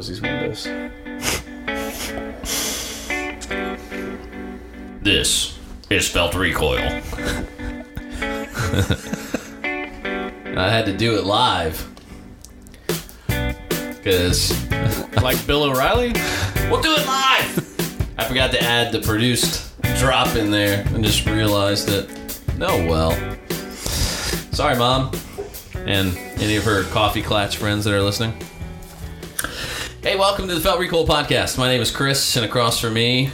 these windows. This is Felt Recoil. I had to do it live. Because... Like Bill O'Reilly? We'll do it live! I forgot to add the produced drop in there and just realized that... Oh, well. Sorry, Mom. And any of her coffee clatch friends that are listening. Hey, welcome to the Felt Recoil podcast. My name is Chris, and across from me...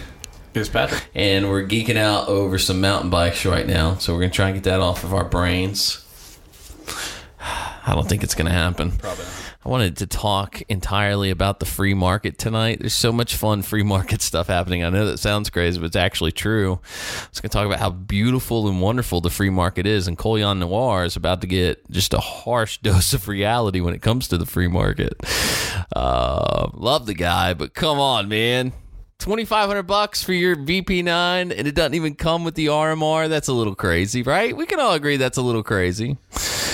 Here's Patrick. And we're geeking out over some mountain bikes right now. So we're going to try and get that off of our brains. I don't think it's going to happen. Probably not. I wanted to talk entirely about the free market tonight. There's so much fun free market stuff happening. I know that sounds crazy, but it's actually true. I was going to talk about how beautiful and wonderful the free market is. And Collion Noir is about to get just a harsh dose of reality when it comes to the free market. Love the guy, but come on, man. $2,500 for your VP9 and it doesn't even come with the RMR. That's a little crazy, right? We can all agree that's a little crazy.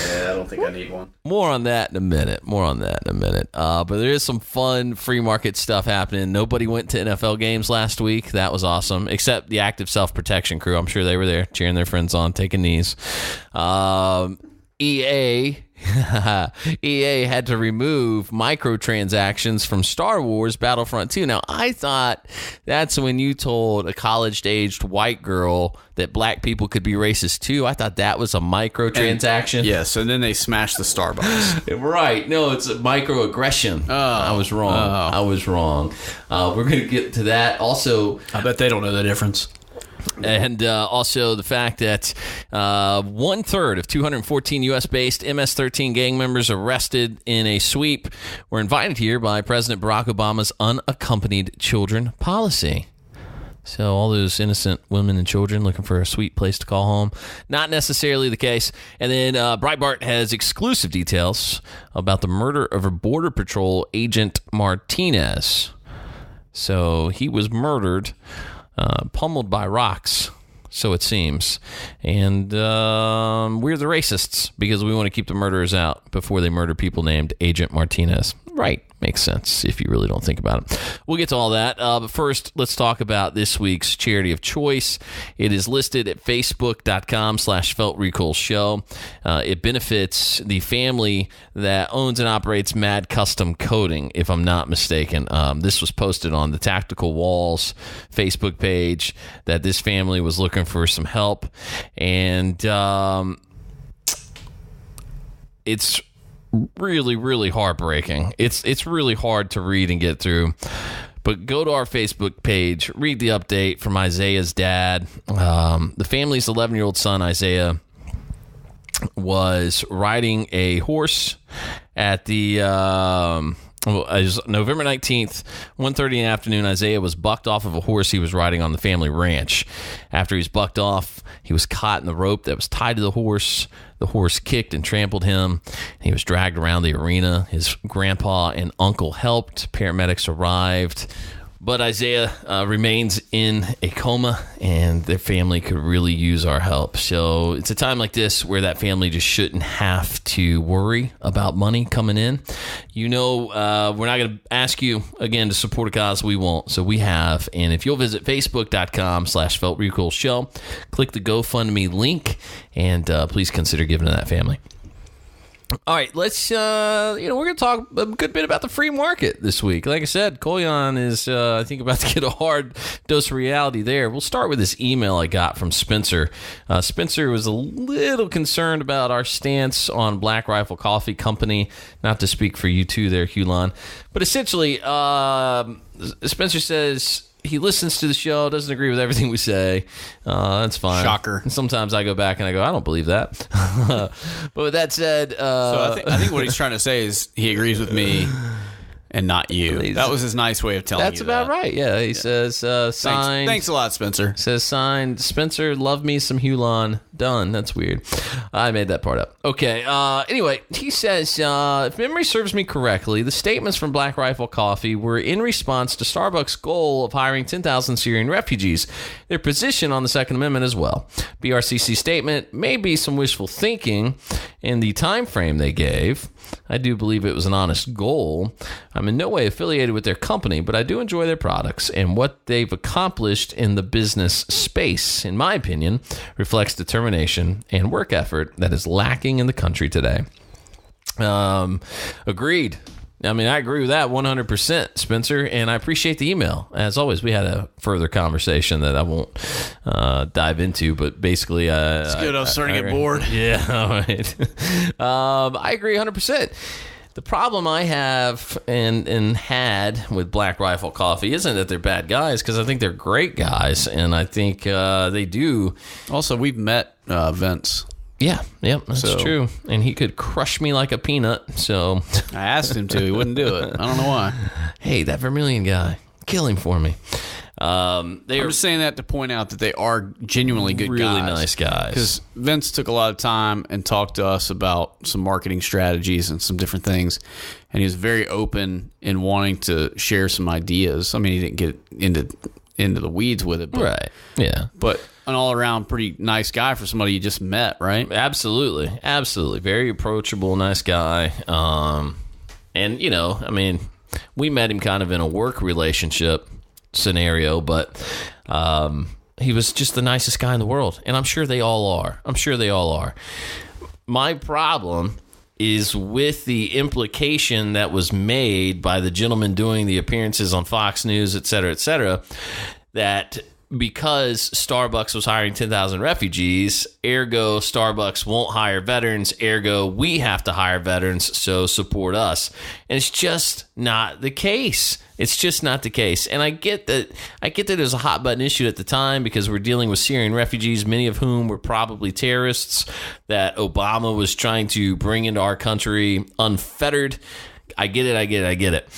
Yeah, I don't think I need one. More on that in a minute. But there is some fun free market stuff happening. Nobody went to NFL games last week. That was awesome, except the active self-protection crew. I'm sure they were there cheering their friends on, taking knees. EA had to remove microtransactions from Star Wars Battlefront 2. Now, I thought that's when you told a college-aged white girl that black people could be racist too. I thought that was a microtransaction. Yes, and then they smashed the Starbucks. Right. No, it's a microaggression. I was wrong. We're going to get to that. Also, I bet they don't know the difference. And also the fact that 1/3 of 214 U.S.-based MS-13 gang members arrested in a sweep were invited here by President Barack Obama's unaccompanied children policy. So all those innocent women and children looking for a sweet place to call home. Not necessarily the case. And then Breitbart has exclusive details about the murder of a Border Patrol agent Martinez. So he was murdered... pummeled by rocks, so it seems. And we're the racists because we want to keep the murderers out before they murder people named Agent Martinez. Right. Makes sense if you really don't think about it. We'll get to all that. But first, let's talk about this week's charity of choice. It is listed at facebook.com/FeltRecoilShow. It benefits the family that owns and operates Mad Custom Coating, if I'm not mistaken. This was posted on the Tactical Walls Facebook page that this family was looking for some help. And it's really, really heartbreaking. It's really hard to read and get through. But go to our Facebook page, read the update from Isaiah's dad. The family's 11-year-old son, Isaiah, was riding a horse at the November 19th, 1:30 in the afternoon. Isaiah was bucked off of a horse he was riding on the family ranch. After he was bucked off, he was caught in the rope that was tied to the horse. The horse kicked and trampled him. He was dragged around the arena. His grandpa and uncle helped. Paramedics arrived. But Isaiah remains in a coma, and their family could really use our help. So it's a time like this where that family just shouldn't have to worry about money coming in. You know, we're not going to ask you, again, to support a cause. We won't. So we have. And if you'll visit facebook.com/FeltRecoilShow, click the GoFundMe link, and please consider giving to that family. All right, let's, we're going to talk a good bit about the free market this week. Like I said, Collion is, I think, about to get a hard dose of reality there. We'll start with this email I got from Spencer. Spencer was a little concerned about our stance on Black Rifle Coffee Company, not to speak for you two there, Hulon. But essentially, Spencer says... he listens to the show, doesn't agree with everything we say. That's fine. Shocker. And sometimes I go back and I go, I don't believe that. But with that said... so I think what he's trying to say is he agrees with me and not you. That was his nice way of telling you that's about right, yeah. He says, signed... Thanks a lot, Spencer. Says, signed, Spencer, love me some Hulon. Done. That's weird. I made that part up. Okay. Anyway, he says, if memory serves me correctly, the statements from Black Rifle Coffee were in response to Starbucks' goal of hiring 10,000 Syrian refugees, their position on the Second Amendment as well. BRCC statement may be some wishful thinking in the time frame they gave. I do believe it was an honest goal. I'm in no way affiliated with their company, but I do enjoy their products, and what they've accomplished in the business space, in my opinion, reflects determination and work effort that is lacking in the country today. Agreed. I mean, I agree with that 100%, Spencer, and I appreciate the email. As always, we had a further conversation that I won't dive into, but basically... it's good. I was starting to get bored. Yeah, all right. I agree 100%. The problem I have and had with Black Rifle Coffee isn't that they're bad guys, because I think they're great guys, and I think they do... Also, we've met Vince. Yeah, that's true. And he could crush me like a peanut, so... I asked him to. He wouldn't do it. I don't know why. Hey, that Vermilion guy. Kill him for me. I'm just saying that to point out that they are genuinely good really guys. Really nice guys. Because Vince took a lot of time and talked to us about some marketing strategies and some different things. And he was very open in wanting to share some ideas. I mean, he didn't get into the weeds with it. But, right. Yeah. But... an all-around pretty nice guy for somebody you just met, right? Absolutely. Very approachable, nice guy. And, you know, I mean, we met him kind of in a work relationship scenario, but he was just the nicest guy in the world. And I'm sure they all are. My problem is with the implication that was made by the gentleman doing the appearances on Fox News, et cetera, that... because Starbucks was hiring 10,000 refugees, ergo Starbucks won't hire veterans, ergo we have to hire veterans, so support us. And it's just not the case. And I get that it was a hot button issue at the time because we're dealing with Syrian refugees, many of whom were probably terrorists that Obama was trying to bring into our country unfettered. I get it.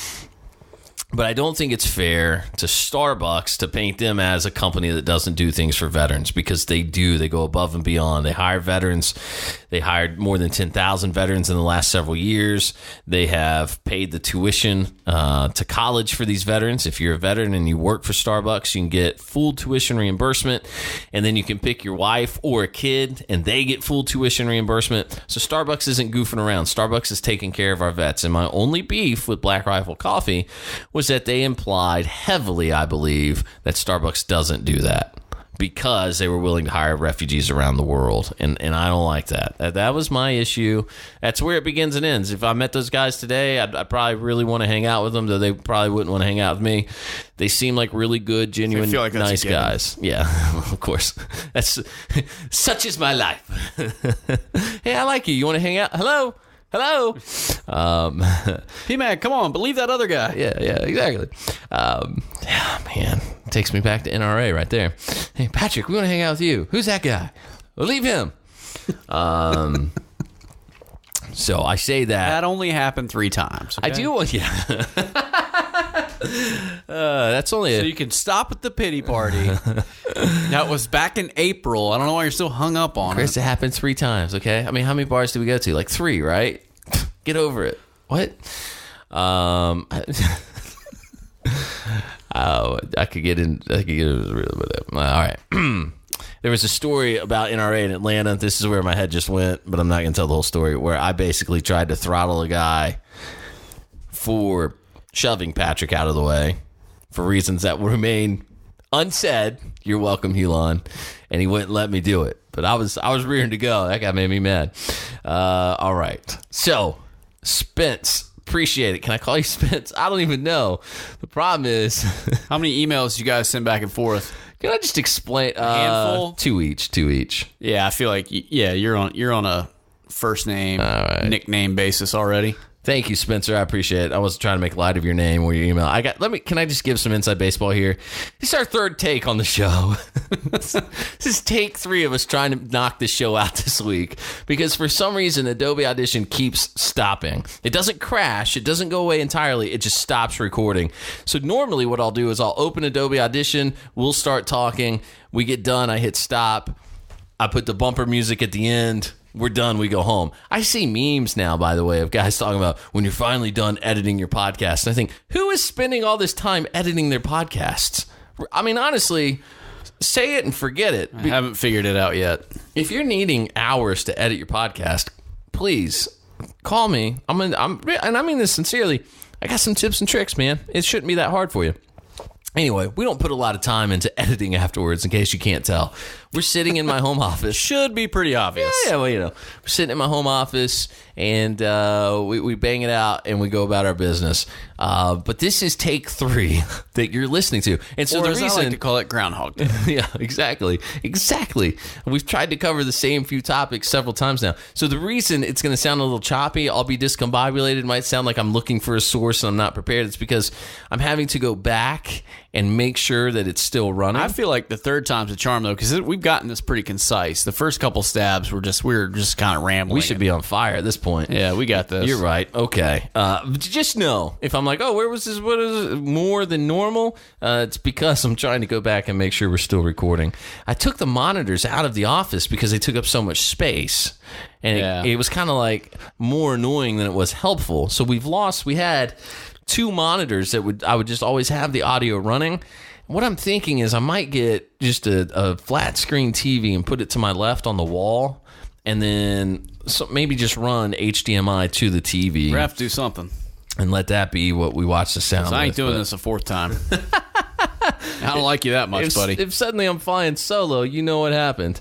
But I don't think it's fair to Starbucks to paint them as a company that doesn't do things for veterans, because they do. They go above and beyond. They hire veterans. They hired more than 10,000 veterans in the last several years. They have paid the tuition to college for these veterans. If you're a veteran and you work for Starbucks, you can get full tuition reimbursement, and then you can pick your wife or a kid, and they get full tuition reimbursement. So Starbucks isn't goofing around. Starbucks is taking care of our vets. And my only beef with Black Rifle Coffee was that they implied heavily, I believe, that Starbucks doesn't do that because they were willing to hire refugees around the world. And I don't like that. That was my issue. That's where it begins and ends. If I met those guys today, I'd probably really want to hang out with them, though they probably wouldn't want to hang out with me. They seem like really good, genuine, like nice guys. Yeah, of course. That's such is my life. Hey, I like you. You want to hang out? Hello? P-Man, come on, believe that other guy. Yeah, exactly. Man, takes me back to NRA right there. Hey, Patrick, we want to hang out with you. Who's that guy? Well, leave him. So I say that only happened 3 times. Okay? I do. Yeah. That's only so you can stop at the pity party. That was back in April. I don't know why you're still hung up on Chris, it happened 3 times, okay? I mean, how many bars did we go to? Like 3, right? Get over it. What? I could get into it. All right. There was a story about NRA in Atlanta. This is where my head just went, but I'm not going to tell the whole story, where I basically tried to throttle a guy for shoving Patrick out of the way for reasons that will remain unsaid. You're welcome, Hulon. And he wouldn't let me do it. But I was rearing to go. That guy made me mad. All right. So, Spence, appreciate it. Can I call you Spence? I don't even know. The problem is... How many emails you guys send back and forth? Can I just explain? A handful? 2 each. Yeah, I feel like you're on a first name, nickname basis already. Thank you, Spencer. I appreciate it. I wasn't trying to make light of your name or your email. Can I just give some inside baseball here? This is our 3rd take on the show. This is take 3 of us trying to knock this show out this week because for some reason Adobe Audition keeps stopping. It doesn't crash. It doesn't go away entirely. It just stops recording. So normally what I'll do is I'll open Adobe Audition. We'll start talking. We get done. I hit stop. I put the bumper music at the end. We're done. We go home. I see memes now, by the way, of guys talking about when you're finally done editing your podcast. And I think, who is spending all this time editing their podcasts? I mean, honestly, say it and forget it. I haven't figured it out yet. If you're needing hours to edit your podcast, please call me. And I mean this sincerely. I got some tips and tricks, man. It shouldn't be that hard for you. Anyway, we don't put a lot of time into editing afterwards, in case you can't tell. We're sitting in my home office. Should be pretty obvious. Yeah, well, we're sitting in my home office, and we bang it out, and we go about our business. But this is take 3 that you're listening to. And so Or the as reason... I like to call it Groundhog Day. Yeah, exactly. We've tried to cover the same few topics several times now. So the reason it's going to sound a little choppy, I'll be discombobulated, it might sound like I'm looking for a source and I'm not prepared. It's because I'm having to go back and make sure that it's still running. I feel like the third time's a charm, though, because we've gotten this pretty concise. The first couple stabs we were just kind of rambling. We should be on fire at this point. Yeah, we got this. You're right. Okay. Just know, if I'm like, oh, where was this? What is it, more than normal? It's because I'm trying to go back and make sure we're still recording. I took the monitors out of the office because they took up so much space. And it was kind of like more annoying than it was helpful. So we had 2 monitors that I would just always have the audio running. What I'm thinking is I might get just a flat screen TV and put it to my left on the wall, and then maybe just run HDMI to the TV. We have to do something. And let that be what we watch the sound. I ain't doing this a 4th time. I don't like you that much, buddy. If suddenly I'm flying solo, you know what happened.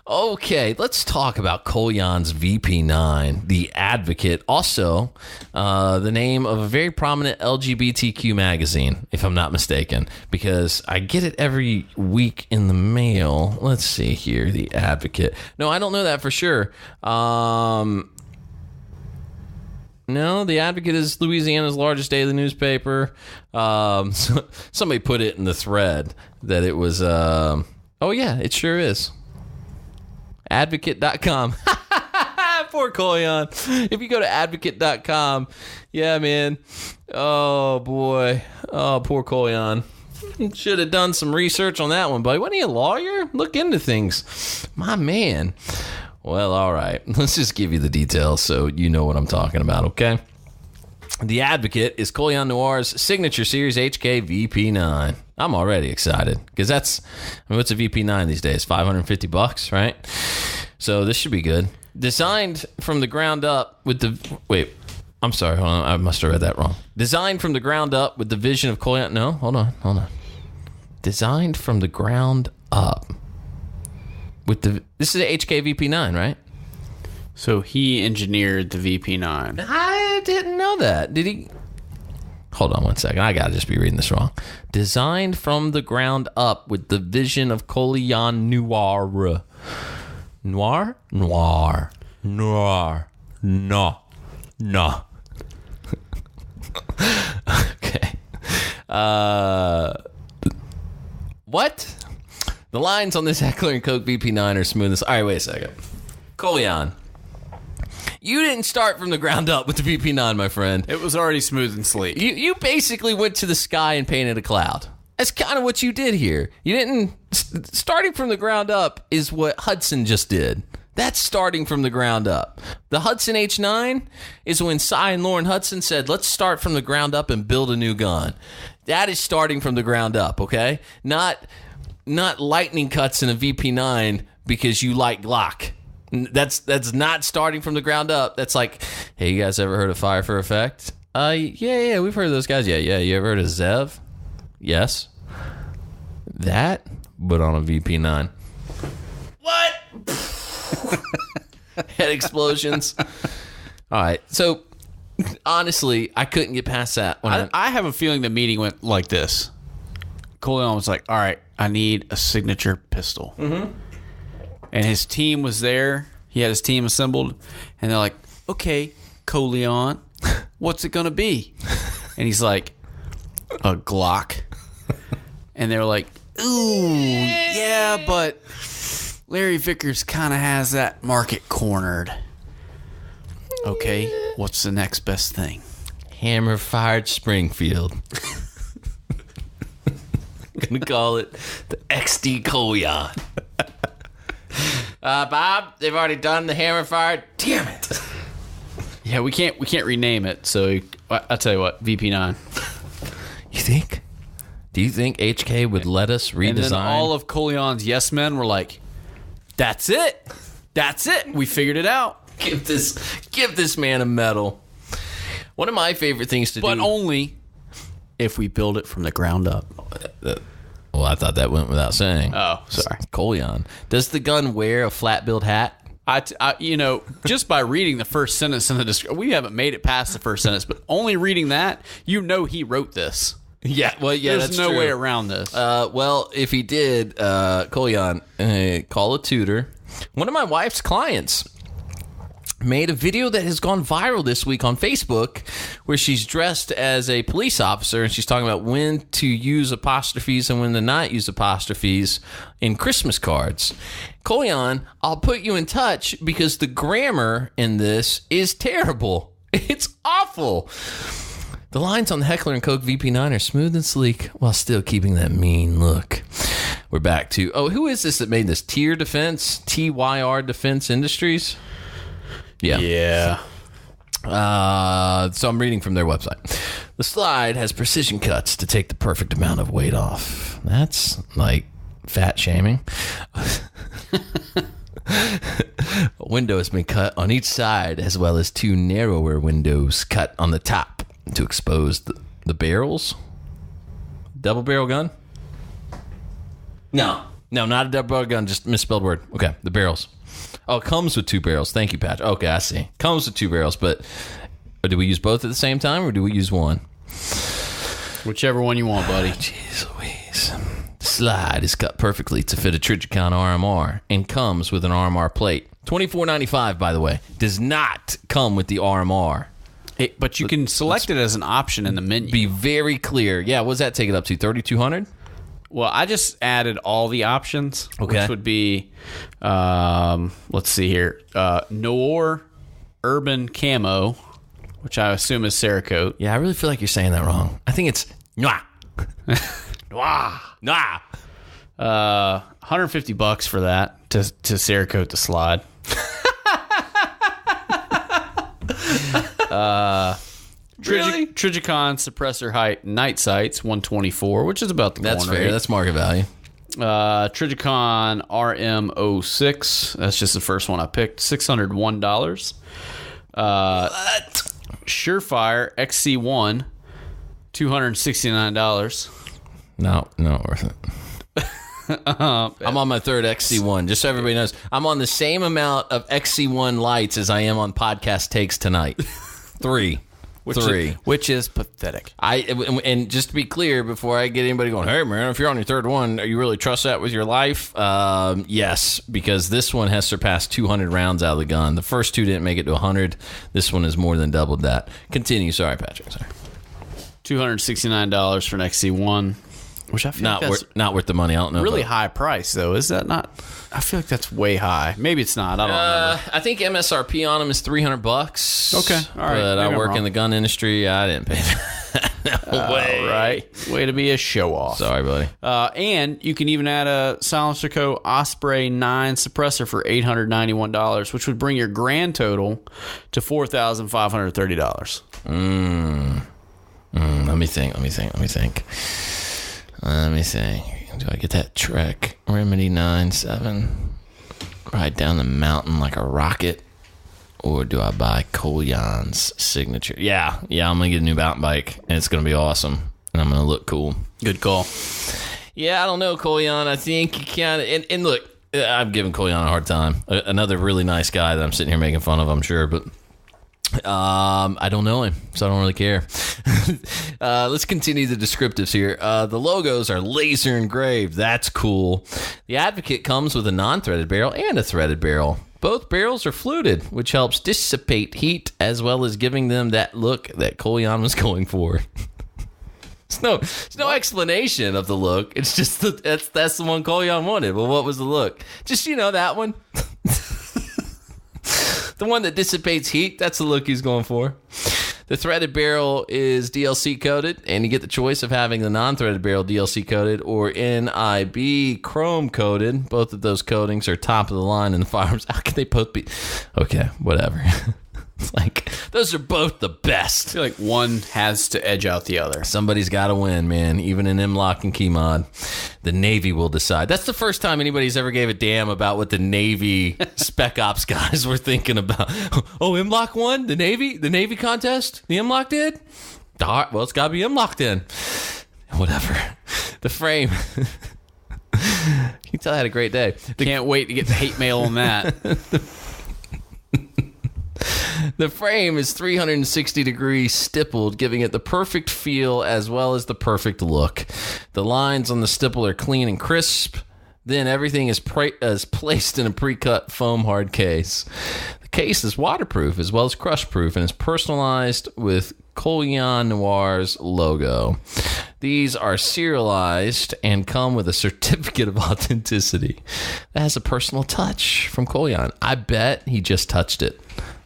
Okay, let's talk about Kolyan's VP9, the Advocate, also the name of a very prominent LGBTQ magazine, if I'm not mistaken, because I get it every week in the mail. Let's see here, the Advocate. No, I don't know that for sure. No, the Advocate is Louisiana's largest daily newspaper. Somebody put it in the thread that it was... oh, yeah, it sure is. Advocate.com. Poor Kolyan. If you go to advocate.com, yeah, man. Oh, boy. Oh, poor Kolyan. Should have done some research on that one, buddy. Wasn't he a lawyer? Look into things. My man. Well, all right. Let's just give you the details so you know what I'm talking about, okay? The Advocate is Kolyan Noir's signature series HK VP9. I'm already excited because what's a VP9 these days? $550, right? So this should be good. Designed from the ground up with the... Wait, I'm sorry. Hold on. I must have read that wrong. Designed from the ground up with the vision of Kolyan... No, hold on. Designed from the ground up with the... This is a HK VP9, right? So he engineered the VP9. I didn't know that. Did he? Hold on one second. I gotta just be reading this wrong. Designed from the ground up with the vision of Kolyan Noir. Noir? Noir. Noir. No. Okay. What? The lines on this Heckler & Koch VP9 are smooth as... All right, wait a second. Kolyan. You didn't start from the ground up with the VP9, my friend. It was already smooth and sleek. You basically went to the sky and painted a cloud. That's kind of what you did here. You didn't... Starting from the ground up is what Hudson just did. That's starting from the ground up. The Hudson H9 is when Cy and Lauren Hudson said, let's start from the ground up and build a new gun. That is starting from the ground up, okay? Not lightning cuts in a VP9 because you like Glock. That's not starting from the ground up. That's like, hey, you guys ever heard of Fire for Effect? Yeah, we've heard of those guys. Yeah. You ever heard of Zev? Yes. That, but on a VP9. What? Head explosions. All right. So, honestly, I couldn't get past that. I have a feeling the meeting went like this. Kolyan was like, all right, I need a signature pistol. Mm-hmm. And his team was there. He had his team assembled. And they're like, okay, Kolyan, what's it going to be? And he's like, a Glock. And they were like, ooh, yeah, but Larry Vickers kind of has that market cornered. Okay, what's the next best thing? Hammer-fired Springfield. I'm going to call it the XD Kolyan. Bob, they've already done the hammer fire. Damn it. Yeah, we can't rename it. So I'll tell you what, VP9. You think? Do you think HK would let us redesign? And then all of Coleon's yes men were like, "That's it. That's it. We figured it out." Give this man a medal. One of my favorite things to do, but only if we build it from the ground up. Well, I thought that went without saying. Oh, sorry. Coleon. Does the gun wear a flat build hat? Just by reading the first sentence in the description, we haven't made it past the first sentence, but only reading that, he wrote this. Yeah, well, yeah, There's no way around this. Well, if he did, Coleon, call a tutor. One of my wife's clients made a video that has gone viral this week on Facebook where she's dressed as a police officer and she's talking about when to use apostrophes and when to not use apostrophes in Christmas cards. Coleon, I'll put you in touch because the grammar in this is terrible. It's awful. The lines on the Heckler & Koch VP9 are smooth and sleek while still keeping that mean look. We're back to, who is this that made this? Tyr Defense? TYR Defense Industries? Yeah. So I'm reading from their website. The slide has precision cuts to take the perfect amount of weight off. That's like fat shaming. A window has been cut on each side as well as two narrower windows cut on the top to expose the barrels. Double barrel gun? No, not a double barrel gun, just misspelled word. Okay, the barrels. Oh, it comes with two barrels. Thank you, Patrick. Okay, I see. Comes with two barrels, but do we use both at the same time or do we use one? Whichever one you want, buddy. Jeez Louise. The slide is cut perfectly to fit a Trijicon RMR and comes with an RMR plate. $24.95, by the way. Does not come with the RMR. But you can select it as an option in the menu. Be very clear. Yeah, what does that take it up to? $3,200? Well, I just added all the options, which would be, let's see here, Noir Urban Camo, which I assume is Cerakote. Yeah, I really feel like you're saying that wrong. I think it's Noir. Noir. Noir. $150 for that to Cerakote the slide. Really? Trijicon suppressor height night sights 124, which is about the That's corner. fair. That's market value. Trijicon RM06. That's just the first one I picked. $601. What? Surefire XC1. $269. No, not worth it. I'm on my third XC1. Just so everybody knows, I'm on the same amount of XC1 lights as I am on podcast takes tonight. Three. Which is pathetic. And just to be clear, before I get anybody going, hey man, if you're on your third one, are you really trust that with your life? Yes, because this one has surpassed 200 rounds out of the gun. The first two didn't make it to 100. This one has more than doubled that. Continue. Sorry, Patrick. Sorry. $269 for an XC1. Which I feel not worth the money. I don't know. Really high price though, is that not? I feel like that's way high. Maybe it's not. I don't remember. I think MSRP on them is $300. Okay, all right. But I work in the gun industry. I didn't pay that. No way. All right. Way to be a show off. Sorry, buddy. And you can even add a Silencer Co. Osprey 9 suppressor for $891, which would bring your grand total to $4,530. Let me think. Do I get that Trek Remedy 9.7? Ride down the mountain like a rocket? Or do I buy Coleon's signature? Yeah, I'm going to get a new mountain bike, and it's going to be awesome, and I'm going to look cool. Good call. Yeah, I don't know, Coleon. I think you kind of... And look, I'm giving Coleon a hard time. Another really nice guy that I'm sitting here making fun of, I'm sure, but... I don't know him, so I don't really care. Let's continue the descriptives here. The logos are laser engraved. That's cool. The Advocate comes with a non-threaded barrel and a threaded barrel. Both barrels are fluted, which helps dissipate heat as well as giving them that look that Coleon was going for. There's no explanation of the look. It's just that's the one Coleon wanted. Well, what was the look? Just, that one. The one that dissipates heat, that's the look he's going for. The threaded barrel is DLC coated, and you get the choice of having the non-threaded barrel DLC coated or NIB chrome coated. Both of those coatings are top of the line in the firearms. How can they both be? Okay, whatever. It's like, those are both the best. I feel like one has to edge out the other. Somebody's got to win, man. Even in M-Lock and Key Mod, the Navy will decide. That's the first time anybody's ever gave a damn about what the Navy Spec Ops guys were thinking about. Oh, M-Lock won? The Navy contest? The M-Lock did? All right, well, it's got to be M-Lock then. Whatever. The frame. You can tell I had a great day. Can't wait to get the hate mail on that. The frame is 360 degrees stippled, giving it the perfect feel as well as the perfect look. The lines on the stipple are clean and crisp. Then everything is placed in a pre-cut foam hard case. The case is waterproof as well as crush-proof and is personalized with Colion Noir's logo. These are serialized and come with a certificate of authenticity that has a personal touch from Colion. I bet he just touched it.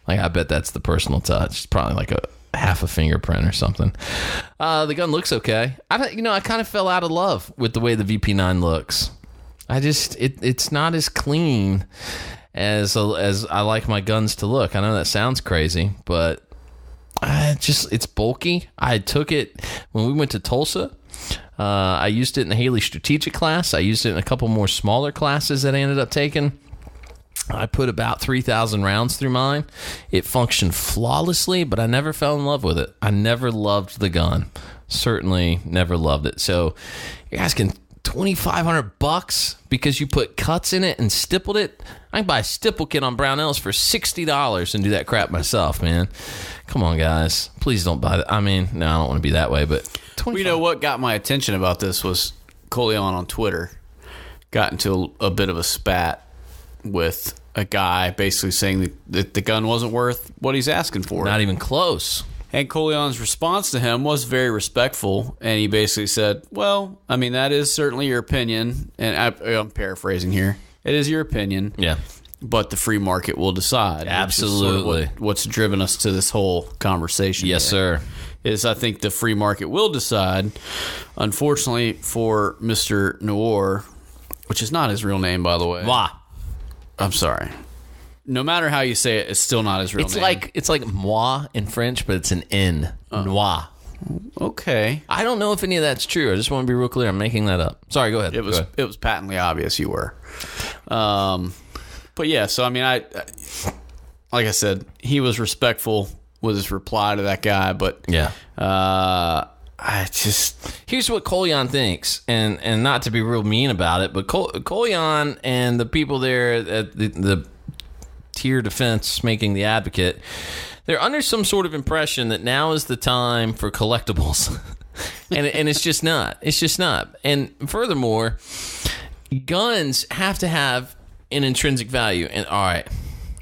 Like, I bet that's the personal touch. It's probably like a half a fingerprint or something. The gun looks okay. I kind of fell out of love with the way the VP9 looks. It's not as clean as I like my guns to look. I know that sounds crazy, but it's bulky. I took it when we went to Tulsa. I used it in the Haley Strategic class. I used it in a couple more smaller classes that I ended up taking. I put about 3,000 rounds through mine. It functioned flawlessly, but I never fell in love with it. I never loved the gun. Certainly never loved it. So you're asking $2,500 because you put cuts in it and stippled it? I can buy a stipple kit on Brownells for $60 and do that crap myself, man. Come on, guys. Please don't buy that. I mean, no, I don't want to be that way, but Well, you know what got my attention about this was Colion on Twitter got into a bit of a spat with a guy basically saying that the gun wasn't worth what he's asking for. Not even close. And Colion's response to him was very respectful, and he basically said, well, I mean, that is certainly your opinion, and I'm paraphrasing here. It is your opinion. Yeah. But the free market will decide. Absolutely. Sort of what's driven us to this whole conversation. Yes, sir. Is I think the free market will decide. Unfortunately for Mr. Noir, which is not his real name, by the way. Moi. I'm sorry. No matter how you say it, it's still not his real name. It's like moi in French, but it's an N. Noir. Okay. I don't know if any of that's true. I just want to be real clear. I'm making that up. Sorry, go ahead. It was patently obvious you were. But yeah, so I mean, I like I said, he was respectful with his reply to that guy, but yeah. Here's what Colion thinks, and not to be real mean about it, but Colion and the people there at the tier defense making the advocate, they're under some sort of impression that now is the time for collectibles. and it's just not. It's just not. And furthermore, guns have to have an intrinsic value. And all right,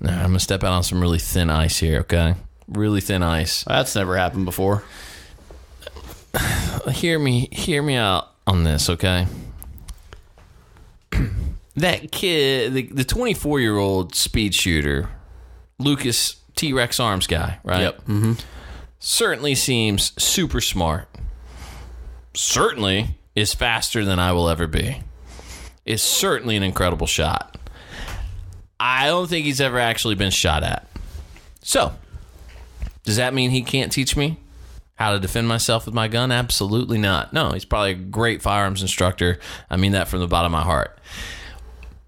I'm going to step out on some really thin ice here, okay? Really thin ice. That's never happened before. Hear me out on this, okay? That kid, the 24-year-old speed shooter, Lucas T-Rex Arms guy, right? Yep. Mm-hmm. Certainly seems super smart. Certainly is faster than I will ever be. Is certainly an incredible shot. I don't think he's ever actually been shot at. So, does that mean he can't teach me how to defend myself with my gun? Absolutely not. No, he's probably a great firearms instructor. I mean that from the bottom of my heart.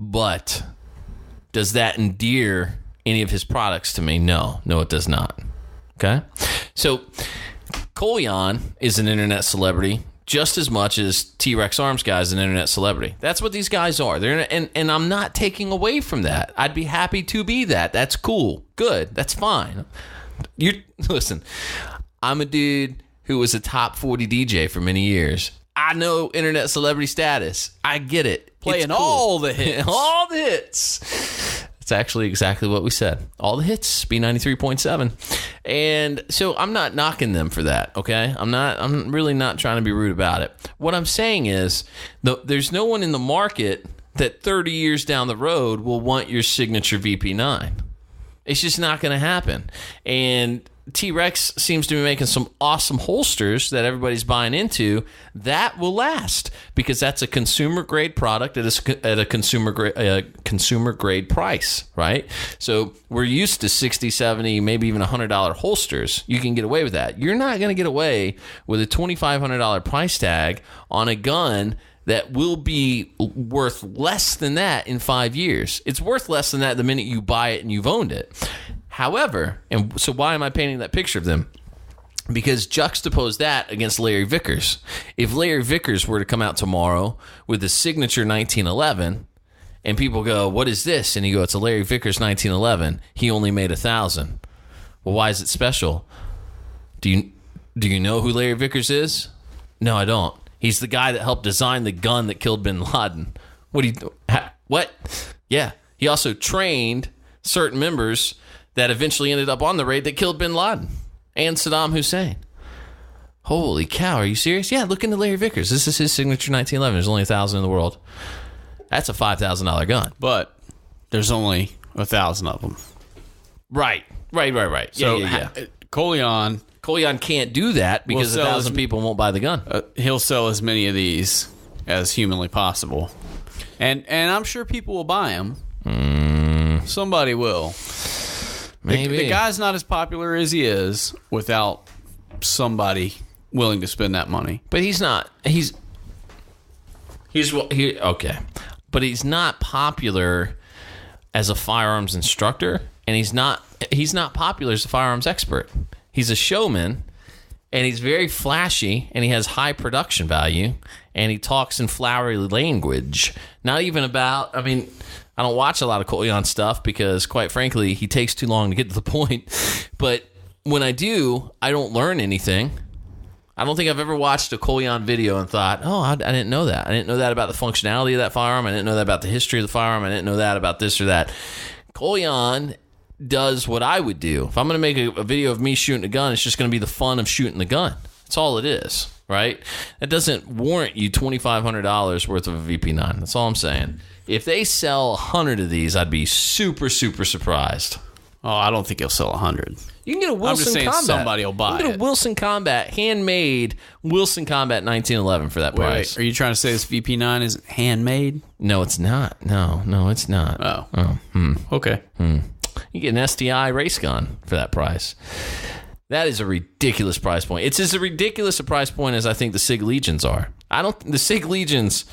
But does that endear any of his products to me? No, it does not. Okay? So, Colion is an internet celebrity just as much as T-Rex Arms Guy is an internet celebrity. That's what these guys are. And I'm not taking away from that. I'd be happy to be that. That's cool. Good. That's fine. Listen, I'm a dude who was a top 40 DJ for many years. I know internet celebrity status. I get it. Playing all the hits. All the hits. It's actually exactly what we said. All the hits, B93.7. And so I'm not knocking them for that, okay? I'm really not trying to be rude about it. What I'm saying is there's no one in the market that 30 years down the road will want your signature VP9. It's just not going to happen. And T-Rex seems to be making some awesome holsters that everybody's buying into that will last, because that's a consumer grade product at a consumer grade price, right? So we're used to 60, 70, maybe even $100 holsters. You can get away with that. You're not going to get away with a $2,500 price tag on a gun that will be worth less than that in 5 years. It's worth less than that the minute you buy it and you've owned it. However, and so why am I painting that picture of them? Because juxtapose that against Larry Vickers. If Larry Vickers were to come out tomorrow with a signature 1911, and people go, "What is this?" and you go, "It's a Larry Vickers 1911. He only made 1,000." Well, why is it special? Do you know who Larry Vickers is? No, I don't. He's the guy that helped design the gun that killed bin Laden. What? Yeah. He also trained certain members that eventually ended up on the raid that killed bin Laden and Saddam Hussein. Holy cow, are you serious? Yeah, look into Larry Vickers. This is his signature 1911. There's only 1,000 in the world. That's a $5,000 gun. But there's only 1,000 of them. Right. So Yeah. Coleon can't do that because 1,000 people won't buy the gun. He'll sell as many of these as humanly possible. And I'm sure people will buy them. Somebody will. Maybe. The guy's not as popular as he is without somebody willing to spend that money. But he's not. Okay. But he's not popular as a firearms instructor, and he's not popular as a firearms expert. He's a showman, and he's very flashy, and he has high production value, and he talks in flowery language. Not even about, I don't watch a lot of Coleon stuff because, quite frankly, he takes too long to get to the point. But when I do, I don't learn anything. I don't think I've ever watched a Coleon video and thought, oh, I didn't know that. I didn't know that about the functionality of that firearm. I didn't know that about the history of the firearm. I didn't know that about this or that. Coleon does what I would do. If I'm going to make a video of me shooting a gun, it's just going to be the fun of shooting the gun. That's all it is, right? That doesn't warrant you $2,500 worth of a VP9. That's all I'm saying. If they sell 100 of these, I'd be super, super surprised. Oh, I don't think he'll sell 100. You can get a Wilson I'm just saying Combat. Somebody will buy you can get it. a Wilson Combat, handmade Wilson Combat 1911 for that price. Wait, are you trying to say this VP9 isn't handmade? No, it's not. No, it's not. Okay. You get an STI race gun for that price. That is a ridiculous price point. It's as ridiculous a price point as I think the SIG Legions are. The SIG Legions,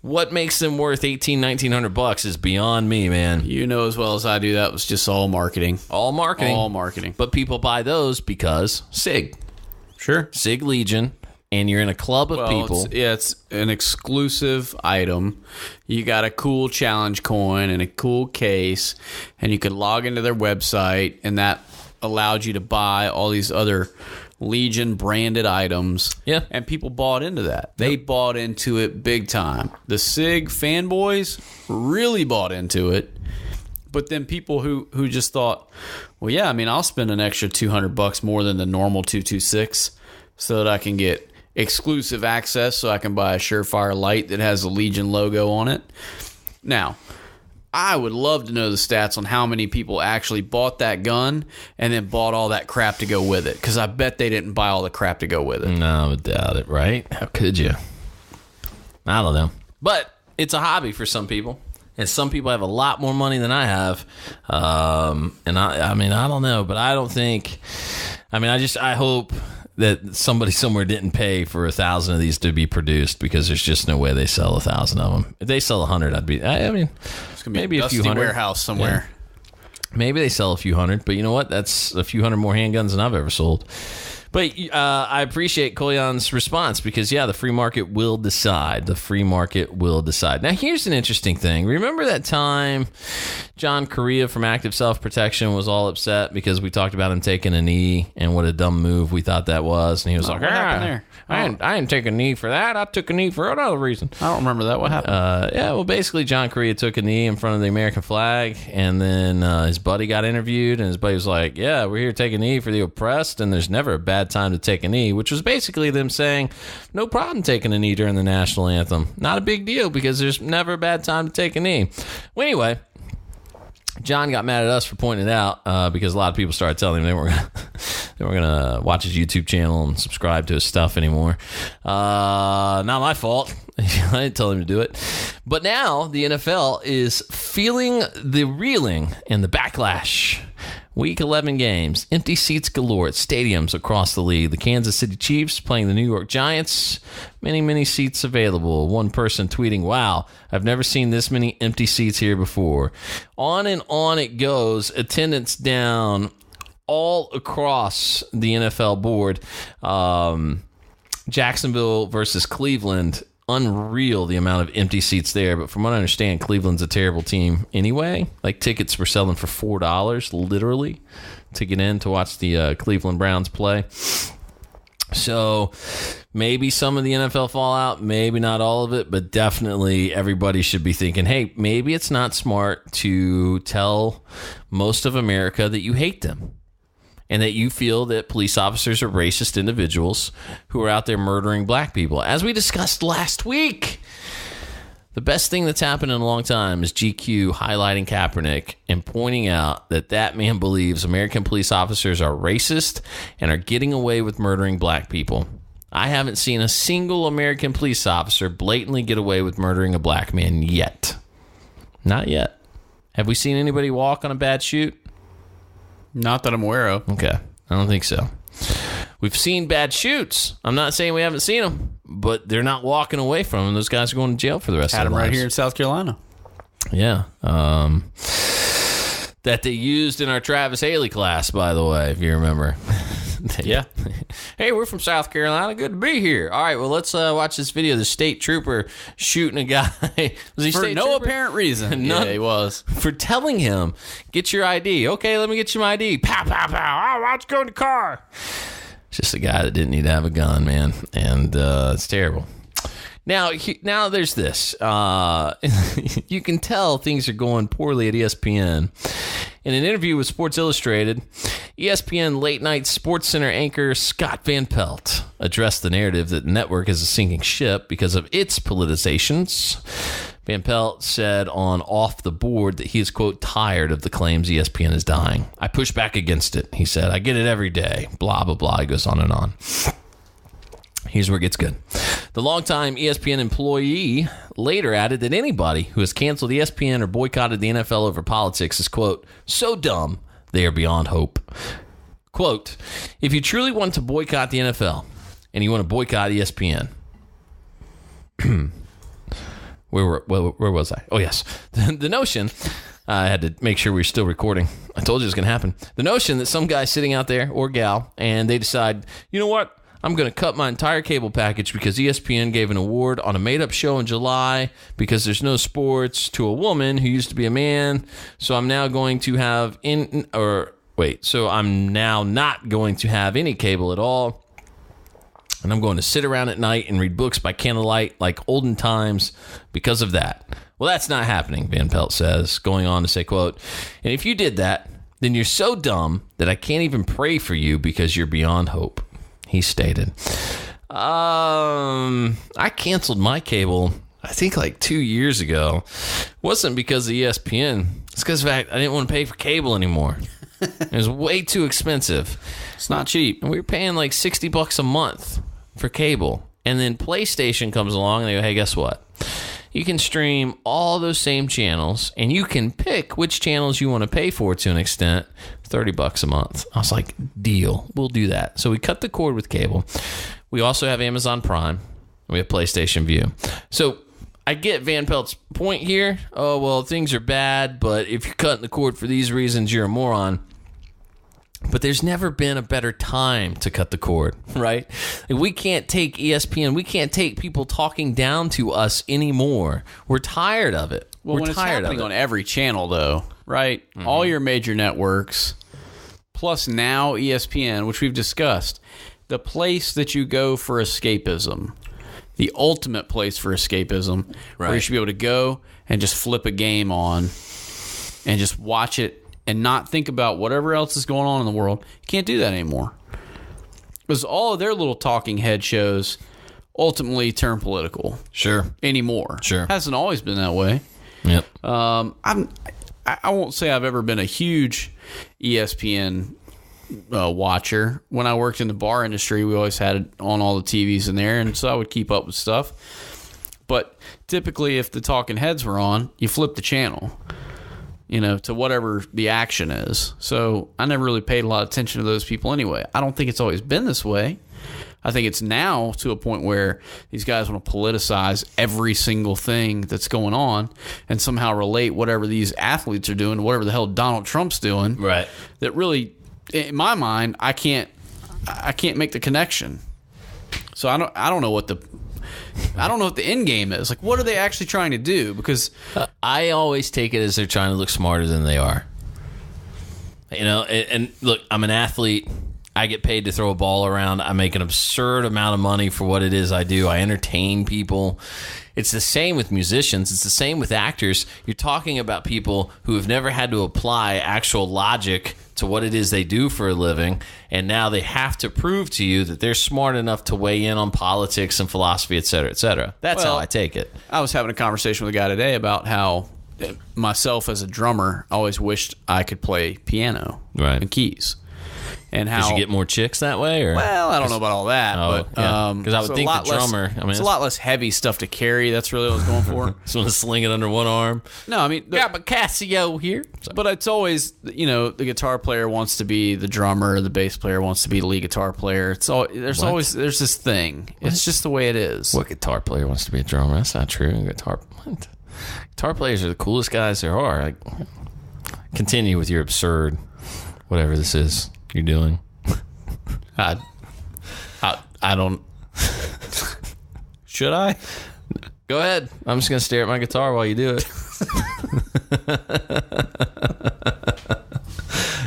what makes them worth $1,900 is beyond me, man. You know as well as I do that was just all marketing. All marketing. But people buy those because SIG. Sure. SIG Legion, and you're in a club of people. It's an exclusive item. You got a cool challenge coin and a cool case, and you could log into their website, and that allowed you to buy all these other Legion branded items. Yeah. And people bought into that. They bought into it big time. The SIG fanboys really bought into it. But then people who just thought, well, yeah, I'll spend an extra $200 more than the normal 226 so that I can get exclusive access, so I can buy a Surefire light that has a Legion logo on it. Now, I would love to know the stats on how many people actually bought that gun and then bought all that crap to go with it, because I bet they didn't buy all the crap to go with it. No, I doubt it, right? How could you? I don't know. But it's a hobby for some people, and some people have a lot more money than I have. And I don't know, but I don't think... I hope that somebody somewhere didn't pay for 1,000 of these to be produced, because there's just no way they sell 1,000 of them. If they sell 100, I'd be... It's gonna be maybe a few dusty hundred warehouse somewhere. Yeah. Maybe they sell a few hundred, but you know what? That's a few hundred more handguns than I've ever sold. But I appreciate Coleon's response, because, the free market will decide. The free market will decide. Now, here's an interesting thing. Remember that time John Correa from Active Self-Protection was all upset because we talked about him taking a knee and what a dumb move we thought that was? And he was like, what happened there? I didn't take a knee for that. I took a knee for another reason. I don't remember that. What happened? Basically, John Correa took a knee in front of the American flag, and then his buddy got interviewed, and his buddy was like, yeah, we're here to take a knee for the oppressed, and there's never a bad time to take a knee, which was basically them saying, no problem taking a knee during the national anthem. Not a big deal, because there's never a bad time to take a knee. Well, anyway, John got mad at us for pointing it out because a lot of people started telling him they weren't gonna watch his YouTube channel and subscribe to his stuff anymore. Not my fault. I didn't tell him to do it. But now the NFL is feeling the reeling and the backlash. Week 11 games, empty seats galore at stadiums across the league. The Kansas City Chiefs playing the New York Giants. Many seats available. One person tweeting, "Wow, I've never seen this many empty seats here before." On and on it goes. Attendance down all across the NFL board. Jacksonville versus Cleveland. Unreal the amount of empty seats there, but from what I understand, Cleveland's a terrible team anyway. Like, tickets were selling for $4 literally to get in to watch the Cleveland Browns play. So maybe some of the NFL fallout, maybe not all of it, but definitely everybody should be thinking, hey, maybe it's not smart to tell most of America that you hate them and that you feel that police officers are racist individuals who are out there murdering black people. As we discussed last week, the best thing that's happened in a long time is GQ highlighting Kaepernick and pointing out that that man believes American police officers are racist and are getting away with murdering black people. I haven't seen a single American police officer blatantly get away with murdering a black man yet. Not yet. Have we seen anybody walk on a bad shoot? Not that I'm aware of. Okay. I don't think so. We've seen bad shoots. I'm not saying we haven't seen them, but they're not walking away from them. Those guys are going to jail for the rest of their lives. Had them right here in South Carolina. Yeah. That they used in our Travis Haley class, by the way, if you remember. Yeah. Hey, we're from South Carolina. Good to be here. All right, well, let's watch this video. The state trooper shooting a guy. Was he For state no trooper? apparent reason. None. Yeah, he was. For telling him, get your ID. Okay, let me get you my ID. Pow, pow, pow. Oh, let's go in the car. It's just a guy that didn't need to have a gun, man. And it's terrible. Now there's this. You can tell things are going poorly at ESPN. In an interview with Sports Illustrated, ESPN late-night Sports Center anchor Scott Van Pelt addressed the narrative that the network is a sinking ship because of its politizations. Van Pelt said on Off the Board that he is, quote, tired of the claims ESPN is dying. I push back against it, he said. I get it every day. Blah, blah, blah. He goes on and on. Here's where it gets good. The longtime ESPN employee later added that anybody who has canceled ESPN or boycotted the NFL over politics is, quote, so dumb they are beyond hope. Quote, if you truly want to boycott the NFL and you want to boycott ESPN, where was I? Oh, yes. The notion, I had to make sure we were still recording. I told you it was going to happen. The notion that some guy's sitting out there, or gal, and they decide, you know what? I'm going to cut my entire cable package because ESPN gave an award on a made-up show in July because there's no sports to a woman who used to be a man. So I'm now going to have so I'm now not going to have any cable at all. And I'm going to sit around at night and read books by candlelight like olden times because of that. Well, that's not happening, Van Pelt says, going on to say, quote, and if you did that, then you're so dumb that I can't even pray for you because you're beyond hope. He stated, I canceled my cable, I think like 2 years ago. It wasn't because of ESPN. It's because of the fact I didn't want to pay for cable anymore. It was way too expensive. It's not cheap. And we were paying like $60 a month for cable. And then PlayStation comes along and they go, hey, guess what? You can stream all those same channels and you can pick which channels you want to pay for to an extent. $30 a month. I was like, deal. We'll do that. So we cut the cord with cable. We also have Amazon Prime. We have PlayStation View. So I get Van Pelt's point here. Oh, well, things are bad, but if you're cutting the cord for these reasons, you're a moron. But there's never been a better time to cut the cord, right? Like, we can't take ESPN. We can't take people talking down to us anymore. We're tired of it. Well, when it's happening on every channel, though, right? Mm-hmm. All your major networks, plus now ESPN, which we've discussed, the place that you go for escapism, the ultimate place for escapism, right, where you should be able to go and just flip a game on and just watch it and not think about whatever else is going on in the world. You can't do that anymore. Because all of their little talking head shows ultimately turn political. Sure. Anymore. Sure. Hasn't always been that way. Yep. I I won't say I've ever been a huge ESPN watcher. When I worked in the bar industry, we always had it on all the TVs in there, and so I would keep up with stuff. But typically, if the talking heads were on, you flip the channel, to whatever the action is. So I never really paid a lot of attention to those people anyway. I don't think it's always been this way. I think it's now to a point where these guys want to politicize every single thing that's going on and somehow relate whatever these athletes are doing to whatever the hell Donald Trump's doing. Right. That really, in my mind, I can't make the connection. So I don't know what the end game is. Like, what are they actually trying to do? Because I always take it as they're trying to look smarter than they are. And look, I'm an athlete. I get paid to throw a ball around. I make an absurd amount of money for what it is I do. I entertain people. It's the same with musicians. It's the same with actors. You're talking about people who have never had to apply actual logic to what it is they do for a living, and now they have to prove to you that they're smart enough to weigh in on politics and philosophy, et cetera, et cetera. That's how I take it. I was having a conversation with a guy today about how myself as a drummer, I always wished I could play piano and keys. And how did you get more chicks that way? Or? Well, I don't know about all that, because I would think the drummer. It's a lot less heavy stuff to carry. That's really what I was going for. Just want to sling it under one arm. No, I mean, got my Casio here. But it's always, the guitar player wants to be the drummer, the bass player wants to be the lead guitar player. It's all there's this thing. What? It's just the way it is. What guitar player wants to be a drummer? That's not true. Guitar players are the coolest guys there are. Continue with your absurd, whatever this is you're doing. I don't. Should I? Go ahead. I'm just gonna stare at my guitar while you do it.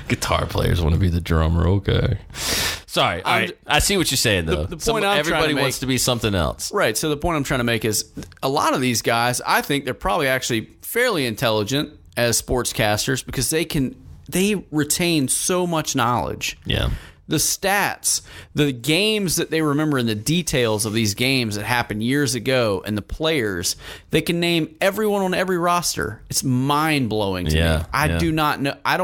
Guitar players want to be the drummer. Okay. Sorry. All right. I see what you're saying, though. The point everybody wants to be something else. Right. So the point I'm trying to make is a lot of these guys, I think they're probably actually fairly intelligent as sportscasters because they retain so much knowledge. Yeah. The stats, the games that they remember, and the details of these games that happened years ago, and the players, they can name everyone on every roster. It's mind blowing to me. I do not know. I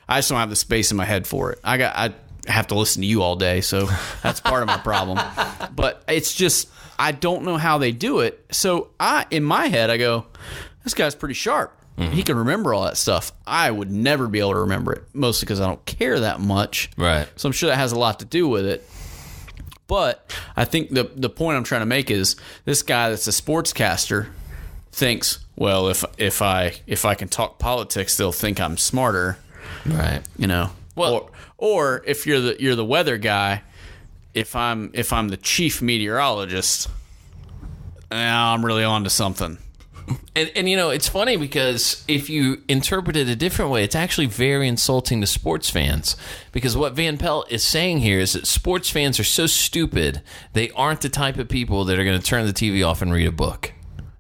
just don't have the space in my head for it. I have to listen to you all day, so that's part of my problem. But it's just I don't know how they do it. So in my head, I go, this guy's pretty sharp. Mm-hmm. He can remember all that stuff. I would never be able to remember it, mostly because I don't care that much. Right. So I'm sure that has a lot to do with it. But I think the point I'm trying to make is this guy that's a sportscaster thinks, well, if I can talk politics, they'll think I'm smarter. Right. Well, or if you're the weather guy, if I'm the chief meteorologist, now I'm really on to something. And it's funny because if you interpret it a different way, it's actually very insulting to sports fans. Because what Van Pelt is saying here is that sports fans are so stupid, they aren't the type of people that are going to turn the TV off and read a book.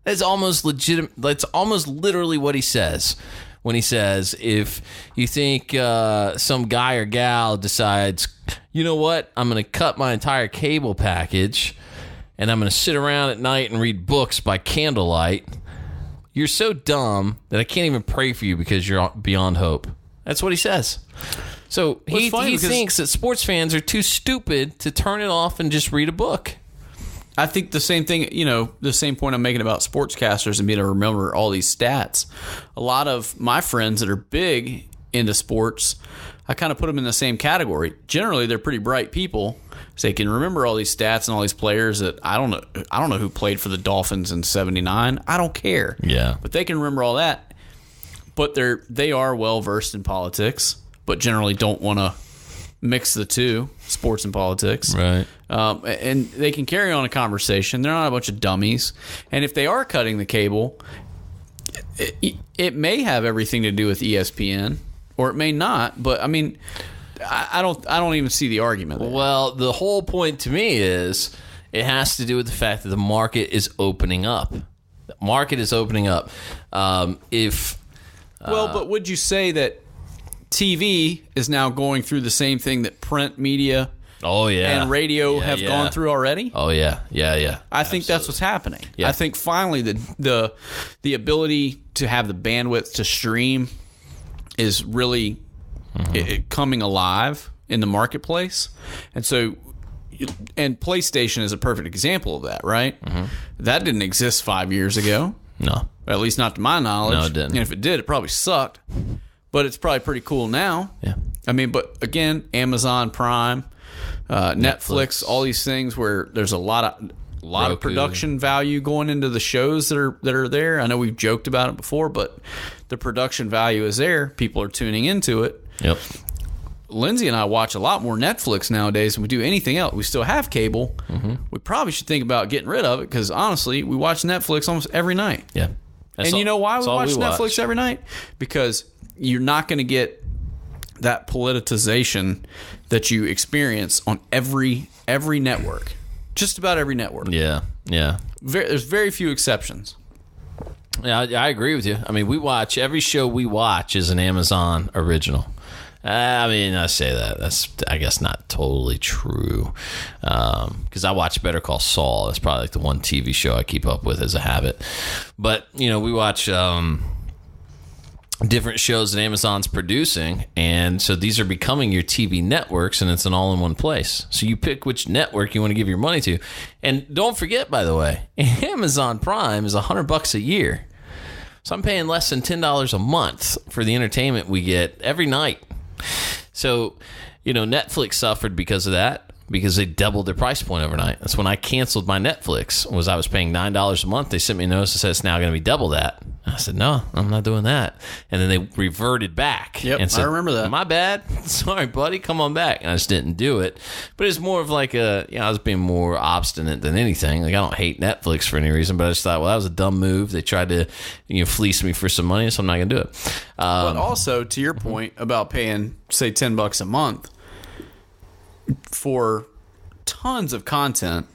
That's almost legitimate. That's almost literally what he says when he says, if you think some guy or gal decides, you know what, I'm going to cut my entire cable package and I'm going to sit around at night and read books by candlelight, you're so dumb that I can't even pray for you because you're beyond hope. That's what he says. So he thinks that sports fans are too stupid to turn it off and just read a book. I think the same thing, the same point I'm making about sportscasters and being able to remember all these stats. A lot of my friends that are big into sports, I kind of put them in the same category. Generally, they're pretty bright people. So they can remember all these stats and all these players that I don't know who played for the Dolphins in '79. I don't care. Yeah. But they can remember all that. But they are well versed in politics, but generally don't want to mix the two, sports and politics. Right. And they can carry on a conversation. They're not a bunch of dummies. And if they are cutting the cable, it may have everything to do with ESPN, or it may not. But I mean, I don't even see the argument there. Well, the whole point to me is it has to do with the fact that the market is opening up. The market is opening up. But would you say that TV is now going through the same thing that print media Oh, yeah. and radio Yeah, have yeah. gone through already? Oh, yeah. Yeah. I think that's what's happening. Yeah. I think finally the ability to have the bandwidth to stream is really coming alive in the marketplace. And so, and PlayStation is a perfect example of that, right? That didn't exist 5 years ago. No. At least not to my knowledge. No, it didn't. And if it did, it probably sucked. But it's probably pretty cool now. Yeah. I mean, but again, Amazon Prime, Netflix, all these things where there's a lot of Roku. production value going into the shows that are there. I know we've joked about it before, but the production value is there. People are tuning into it. Yep. Lindsay and I watch a lot more Netflix nowadays than we do anything else. We still have cable. We probably should think about getting rid of it because honestly, we watch Netflix almost every night. Yeah. And you know why we watch Netflix every night? Because you're not going to get that politicization that you experience on every network. Just about every network. Yeah. Yeah. There's very few exceptions. Yeah, I agree with you. I mean, every show we watch is an Amazon original. I mean, I say that. That's, I guess, not totally true. Because I watch Better Call Saul. That's probably like the one TV show I keep up with as a habit. But, we watch different shows that Amazon's producing. And so these are becoming your TV networks, and it's an all-in-one place. So you pick which network you want to give your money to. And don't forget, by the way, Amazon Prime is $100 a year. So I'm paying less than $10 a month for the entertainment we get every night. So, Netflix suffered because of that, because they doubled their price point overnight. That's when I canceled my Netflix. I was paying $9 a month. They sent me a notice that said it's now going to be double that. I said, no, I'm not doing that. And then they reverted back. Yep, and said, I remember that. My bad. Sorry, buddy. Come on back. And I just didn't do it. But it's more of like I was being more obstinate than anything. Like, I don't hate Netflix for any reason, but I just thought, well, that was a dumb move. They tried to fleece me for some money, so I'm not going to do it. But also, to your point about paying, say, $10 a month for tons of content,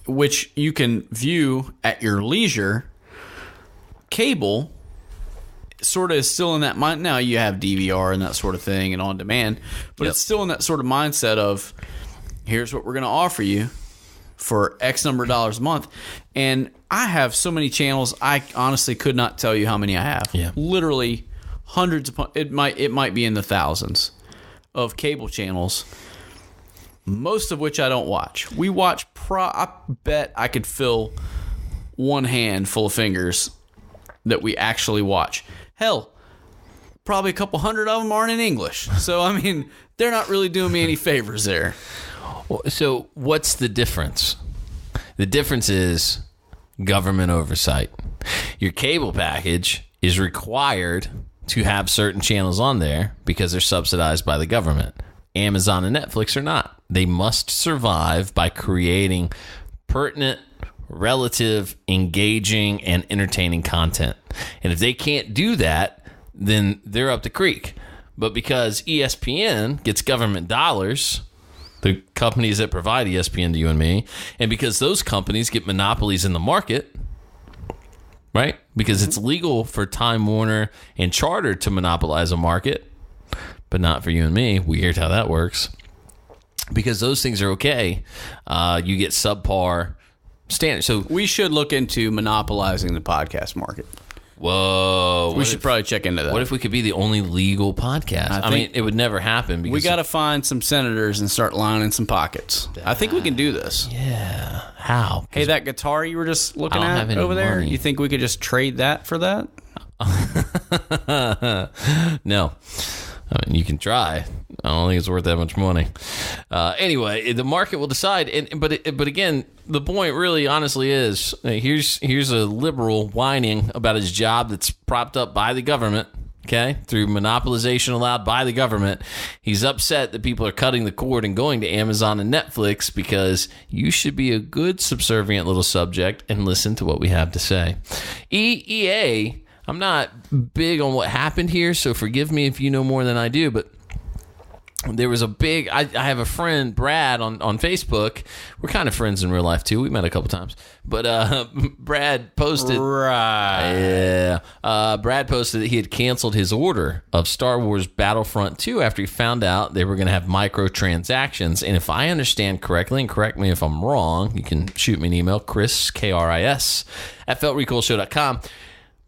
which you can view at your leisure, cable sort of is still in that mind. Now you have DVR and that sort of thing and on demand, but it's still in that sort of mindset of, here's what we're going to offer you for X number of dollars a month. And I have so many channels, I honestly could not tell you how many I have. Yeah. Literally hundreds of, it might be in the thousands of cable channels, most of which I don't watch. We watch, I bet I could fill one hand full of fingers that we actually watch. Hell, probably a couple hundred of them aren't in English. So, I mean, they're not really doing me any favors there. So what's the difference? The difference is government oversight. Your cable package is required to have certain channels on there because they're subsidized by the government. Amazon and Netflix are not. They must survive by creating pertinent, relative, engaging, and entertaining content. And if they can't do that, then they're up the creek. But because ESPN gets government dollars, the companies that provide ESPN to you and me, and because those companies get monopolies in the market, right? Because it's legal for Time Warner and Charter to monopolize a market, but not for you and me. Weird how that works. Because those things are okay, you get subpar standards. So we should look into monopolizing the podcast market. Whoa. We should probably check into that. What if we could be the only legal podcast? I mean, it would never happen. Because we got to find some senators and start lining some pockets. I think we can do this. Yeah. How? Hey, that guitar you were just looking I don't at have any over there, money. you think we could just trade that for that? No. I mean, you can try. I don't think it's worth that much money. Anyway, the market will decide. But again, the point really, honestly, is here's a liberal whining about his job that's propped up by the government. Okay, through monopolization allowed by the government. He's upset that people are cutting the cord and going to Amazon and Netflix because you should be a good subservient little subject and listen to what we have to say. EA. I'm not big on what happened here, so forgive me if you know more than I do, but there was a big, I have a friend, Brad, on Facebook. We're kind of friends in real life, too. We met a couple times. But Brad posted. Right. Yeah. Brad posted that he had canceled his order of Star Wars Battlefront 2 after he found out they were going to have microtransactions. And if I understand correctly, and correct me if I'm wrong, you can shoot me an email, Chris, K-R-I-S, at feltrecoilshow.com.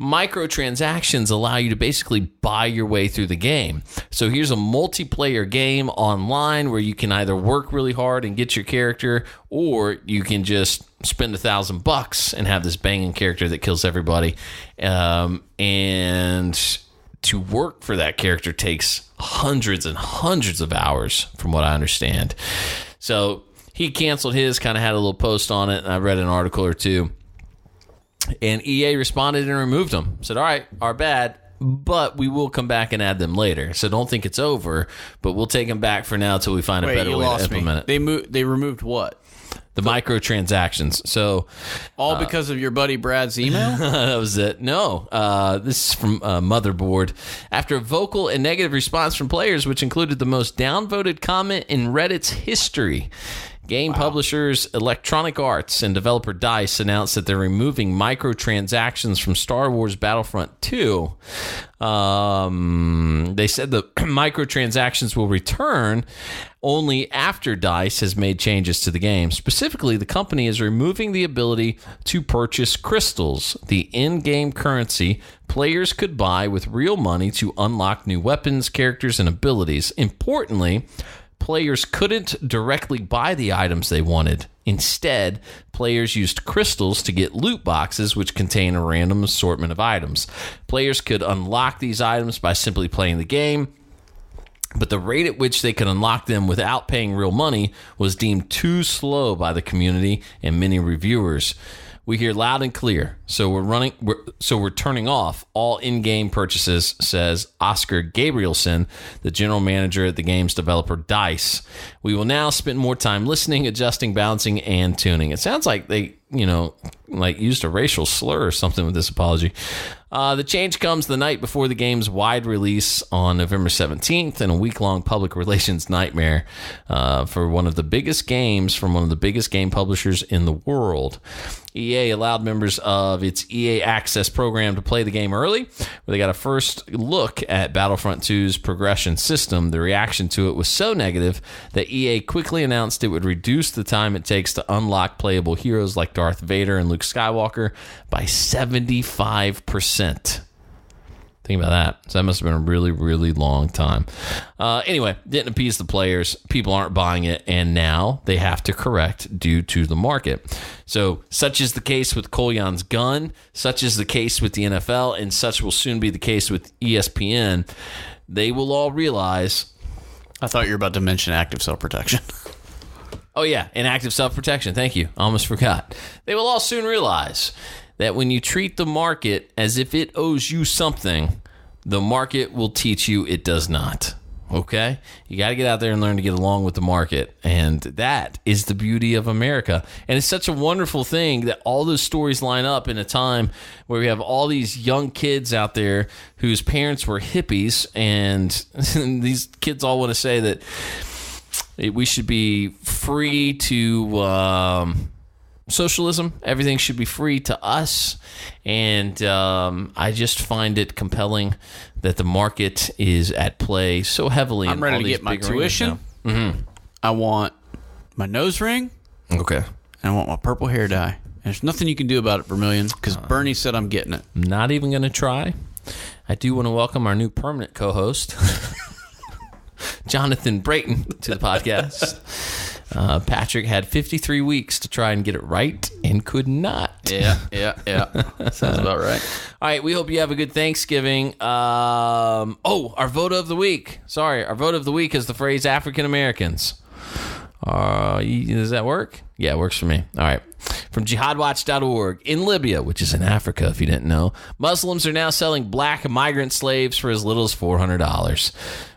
Microtransactions allow you to basically buy your way through the game. So here's a multiplayer game online where you can either work really hard and get your character, or you can just spend $1,000 and have this banging character that kills everybody. And to work for that character takes hundreds and hundreds of hours, from what I understand. So he canceled his, kind of had a little post on it, and I read an article or two. And EA responded and removed them. Said, all right, our bad, but we will come back and add them later. So don't think it's over, but we'll take them back for now until we find a better way to implement it. They removed what? The microtransactions. So all because of your buddy Brad's email? That was it. No, this is from Motherboard. After a vocal and negative response from players, which included the most downvoted comment in Reddit's history, game publishers Electronic Arts and developer DICE announced that they're removing microtransactions from Star Wars Battlefront 2. They said the microtransactions will return only after DICE has made changes to the game. Specifically, the company is removing the ability to purchase crystals, the in-game currency players could buy with real money to unlock new weapons, characters, and abilities. Importantly, players couldn't directly buy the items they wanted. Instead, players used crystals to get loot boxes, which contain a random assortment of items. Players could unlock these items by simply playing the game, but the rate at which they could unlock them without paying real money was deemed too slow by the community and many reviewers. We hear loud and clear, so we're turning off all in-game purchases, says Oscar Gabrielson, the general manager at the game's developer DICE. We will now spend more time listening, adjusting, balancing, and tuning. It sounds like they, used a racial slur or something with this apology. The change comes the night before the game's wide release on November 17th, and a week-long public relations nightmare for one of the biggest games from one of the biggest game publishers in the world. EA allowed members of its EA Access program to play the game early, where they got a first look at Battlefront 2's progression system. The reaction to it was so negative that EA quickly announced it would reduce the time it takes to unlock playable heroes like Darth Vader and Luke Skywalker by 75%. Think about that. So that must have been a really, really long time. Anyway, didn't appease the players. People aren't buying it, and now they have to correct due to the market. So such is the case with Kolyan's gun, such is the case with the NFL, and such will soon be the case with ESPN. They will all realize... I thought you were about to mention active self-protection. Oh, yeah, and active self-protection. Thank you. I almost forgot. They will all soon realize that when you treat the market as if it owes you something, the market will teach you it does not. Okay? You got to get out there and learn to get along with the market. And that is the beauty of America. And it's such a wonderful thing that all those stories line up in a time where we have all these young kids out there whose parents were hippies. And these kids all want to say that we should be free to... socialism. Everything should be free to us. And I just find it compelling that the market is at play so heavily. I'm ready to get my tuition. Mm-hmm. I want my nose ring. Okay. And I want my purple hair dye. And there's nothing you can do about it, Vermillion, because Bernie said I'm getting it. I'm not even going to try. I do want to welcome our new permanent co-host, Jonathan Brayton, to the podcast. Patrick had 53 weeks to try and get it right and could not. Yeah. Sounds about right. All right, we hope you have a good Thanksgiving. Our vote of the week. Sorry, our vote of the week is the phrase African Americans. Does that work? Yeah, it works for me. All right. From jihadwatch.org, in Libya, which is in Africa if you didn't know, Muslims are now selling black migrant slaves for as little as $400.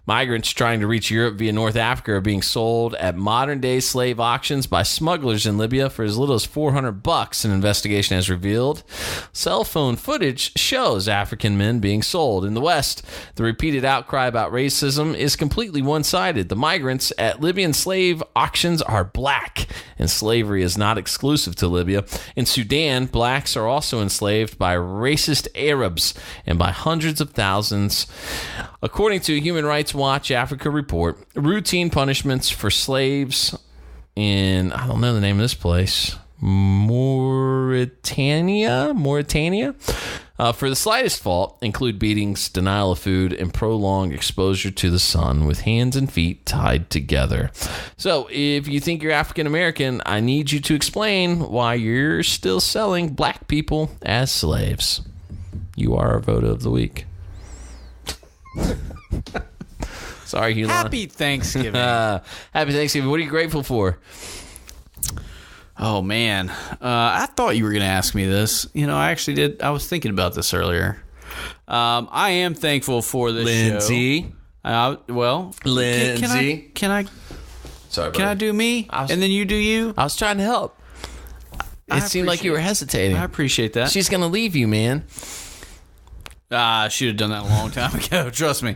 Migrants trying to reach Europe via North Africa are being sold at modern-day slave auctions by smugglers in Libya for as little as $400, an investigation has revealed. Cell phone footage shows African men being sold. In the West, the repeated outcry about racism is completely one-sided. The migrants at Libyan slave auctions are black, and slavery is not exclusive to Libya. In Sudan, blacks are also enslaved by racist Arabs and by hundreds of thousands. According to a Human Rights Watch Africa report, routine punishments for slaves in, I don't know the name of this place, Mauritania, for the slightest fault include beatings, denial of food, and prolonged exposure to the sun with hands and feet tied together. So if you think you're African American, I need you to explain why you're still selling black people as slaves. You are our vote of the week. Sorry, Hulon. Happy Thanksgiving. Happy Thanksgiving. What are you grateful for? Oh, man. I thought you were going to ask me this. I actually did. I was thinking about this earlier. I am thankful for this Lindsay. show. Lindsay. Can I Sorry, buddy. Can I do me? And then you do you? I was trying to help. It seemed like you were hesitating. I appreciate that. She's going to leave you, man. I should have done that a long time ago. Trust me.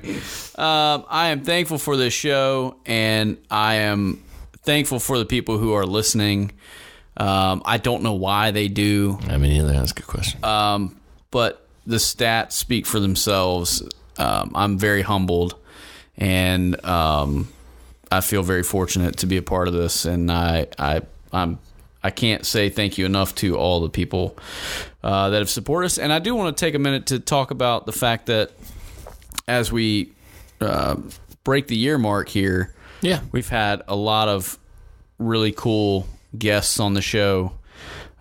I am thankful for this show, and I am thankful for the people who are listening. I don't know why they do. I mean, either. That's a good question. But the stats speak for themselves. I'm very humbled, and I feel very fortunate to be a part of this. And I can't say thank you enough to all the people that have supported us. And I do want to take a minute to talk about the fact that as we break the year mark here, we've had a lot of really cool guests on the show,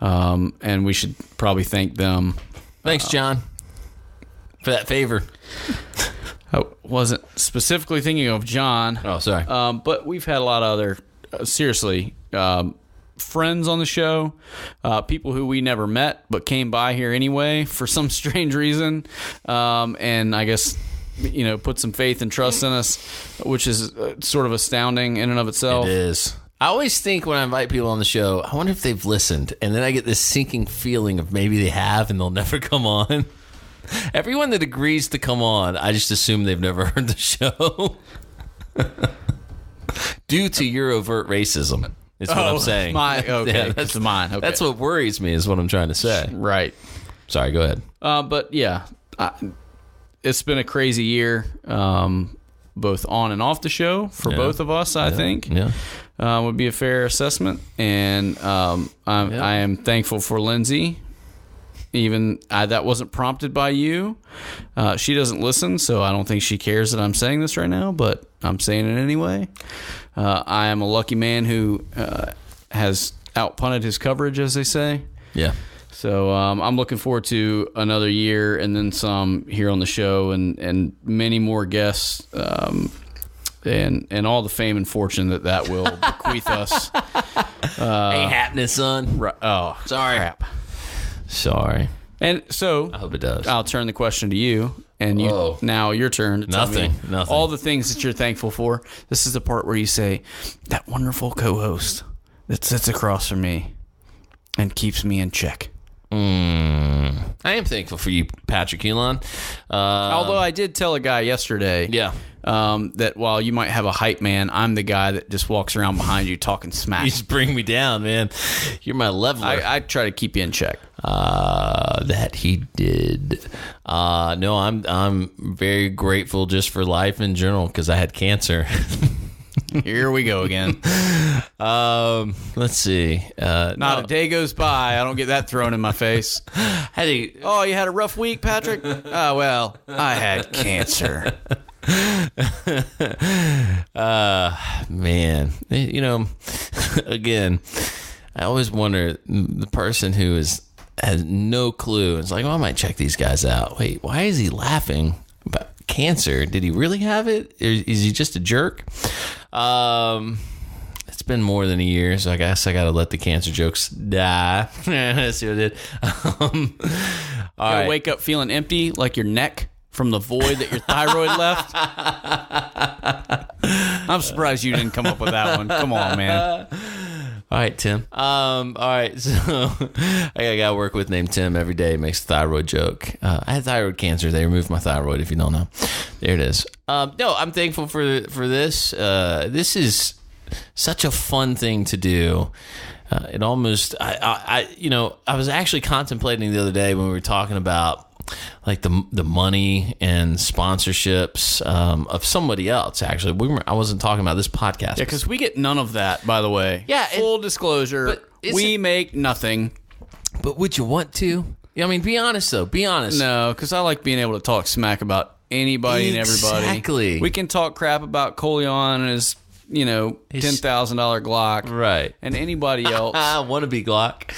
and we should probably thank them. Thanks, John, for that favor. I wasn't specifically thinking of John. Oh, sorry. But we've had a lot of other, friends on the show, people who we never met but came by here anyway for some strange reason, and I guess put some faith and trust in us, which is sort of astounding in and of itself. It is. I always think when I invite people on the show, I wonder if they've listened, and then I get this sinking feeling of maybe they have and they'll never come on. Everyone that agrees to come on, I just assume they've never heard the show. Due to your overt racism, is what I'm saying. That's mine. Okay. That's what worries me, is what I'm trying to say. Right. Sorry, go ahead. But yeah, it's been a crazy year, both on and off the show for both of us, I think. Yeah. Would be a fair assessment. And I am thankful for Lindsay. Even that wasn't prompted by you. She doesn't listen, so I don't think she cares that I'm saying this right now, but I'm saying it anyway. I am a lucky man who has outpunted his coverage, as they say. Yeah. So I'm looking forward to another year and then some here on the show, and many more guests, and all the fame and fortune that will bequeath us. Ain't happening, son. Oh, sorry. Crap. Sorry. And so I hope it does. I'll turn the question to you, and now your turn to tell me all the things that you're thankful for. This is the part where you say, that wonderful co-host that sits across from me and keeps me in check. I am thankful for you, Patrick Elon. Although I did tell a guy yesterday that while you might have a hype man, I'm the guy that just walks around behind you talking smack. You just bring me down, man. You're my leveler. I try to keep you in check. That he did. No, I'm very grateful just for life in general, because I had cancer. Here we go again. Let's see. Not a day goes by I don't get that thrown in my face. Oh, you had a rough week, Patrick? Oh, well, I had cancer. Man, again, I always wonder, the person who has no clue, it's like, well, I might check these guys out. Wait, why is he laughing about cancer? Did he really have it? Or is he just a jerk? It's been more than a year, so I guess I gotta let the cancer jokes die. See what I did. All right. Wake up feeling empty, like your neck from the void that your thyroid left. I'm surprised you didn't come up with that one. Come on, man. All right, Tim. All right, so I got to work with named Tim every day. Makes a thyroid joke. I had thyroid cancer. They removed my thyroid, if you don't know. There it is. No, I'm thankful for this. This is such a fun thing to do. It almost, I was actually contemplating the other day when we were talking about like the money and sponsorships of somebody else. Actually, I wasn't talking about this podcast. Yeah, because we get none of that, by the way. Yeah, full disclosure, we make nothing. But would you want to? I mean, be honest though. Be honest. No, because I like being able to talk smack about anybody and everybody. Exactly. We can talk crap about Coleon and his $10,000 Glock, right? And anybody else. Wannabe Glock.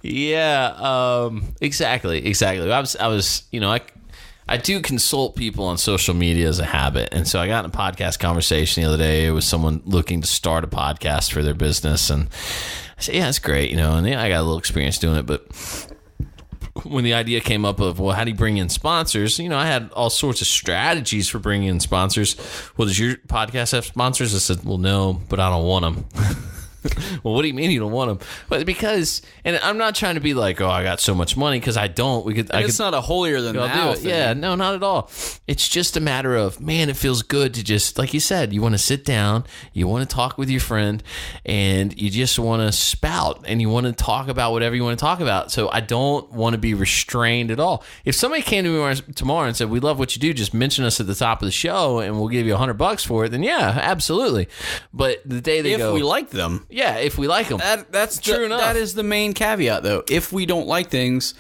Yeah, exactly. I was, I do consult people on social media as a habit, and so I got in a podcast conversation the other day with someone looking to start a podcast for their business, and I said, "Yeah, it's great, and I got a little experience doing it, but." When the idea came up of, well, how do you bring in sponsors? I had all sorts of strategies for bringing in sponsors. Well, does your podcast have sponsors? I said, well, no, but I don't want them. Well, what do you mean you don't want them? But because, and I'm not trying to be like, oh, I got so much money, because I don't. It's not a holier than thou thing. Yeah, no, not at all. It's just a matter of, man, it feels good to just, like you said, you want to sit down, you want to talk with your friend, and you just want to spout, and you want to talk about whatever you want to talk about. So I don't want to be restrained at all. If somebody came to me tomorrow and said, we love what you do, just mention us at the top of the show, and we'll give you $100 for it, then yeah, absolutely. But the day they go, if we like them. Yeah, if we like them. That's true enough. That is the main caveat, though. If we don't like things,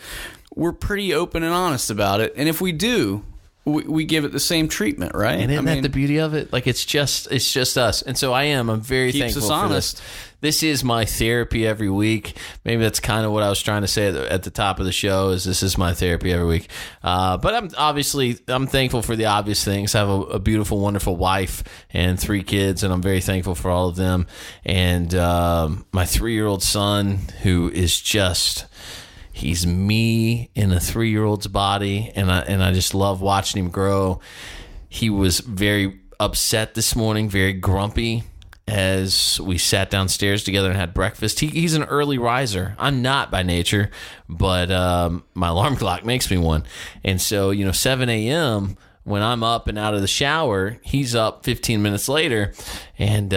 we're pretty open and honest about it. And if we do, we give it the same treatment, right? And isn't that the beauty of it? Like, it's just us. And so I'm very thankful us for honest. This is my therapy every week. Maybe that's kind of what I was trying to say at the top of the show, is this is my therapy every week. But I'm thankful for the obvious things. I have a beautiful, wonderful wife and 3 kids, and I'm very thankful for all of them. And my 3-year-old son, who is just... he's me in a 3-year-old's body, and I just love watching him grow. He was very upset this morning, very grumpy, as we sat downstairs together and had breakfast. He's an early riser. I'm not by nature, but my alarm clock makes me one. And so, 7 a.m., when I'm up and out of the shower, he's up 15 minutes later, and